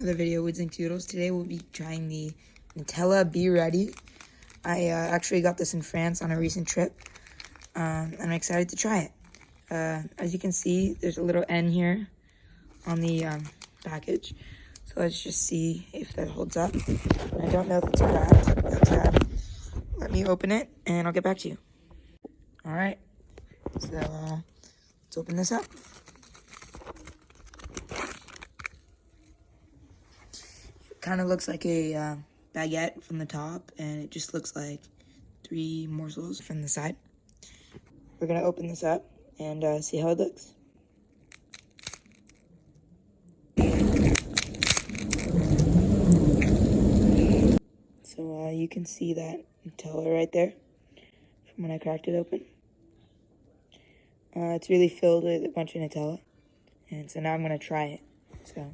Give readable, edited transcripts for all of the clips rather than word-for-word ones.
the video, Woods and Toodles. Today we'll be trying the Nutella Be Ready. I actually got this in France on a recent trip, and I'm excited to try it. As you can see, there's a little N here on the package. So let's just see if that holds up. I don't know if it's cracked, but let me open it and I'll get back to you. All right, so let's open this up. It kind of looks like a baguette from the top, and it just looks like 3 morsels from the side. We're gonna open this up and see how it looks. So you can see that Nutella right there from when I cracked it open. It's really filled with a bunch of Nutella, and so now I'm gonna try it. So,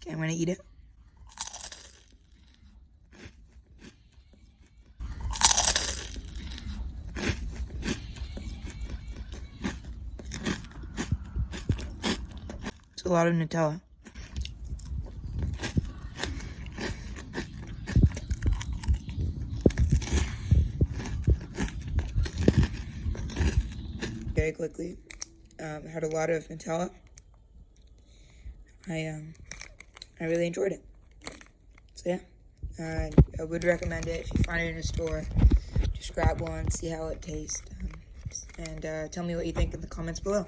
okay, I'm gonna eat it. It's a lot of Nutella. Very quickly, had a lot of Nutella. I really enjoyed it. So yeah, I would recommend it if you find it in a store. Just grab one, see how it tastes, and tell me what you think in the comments below.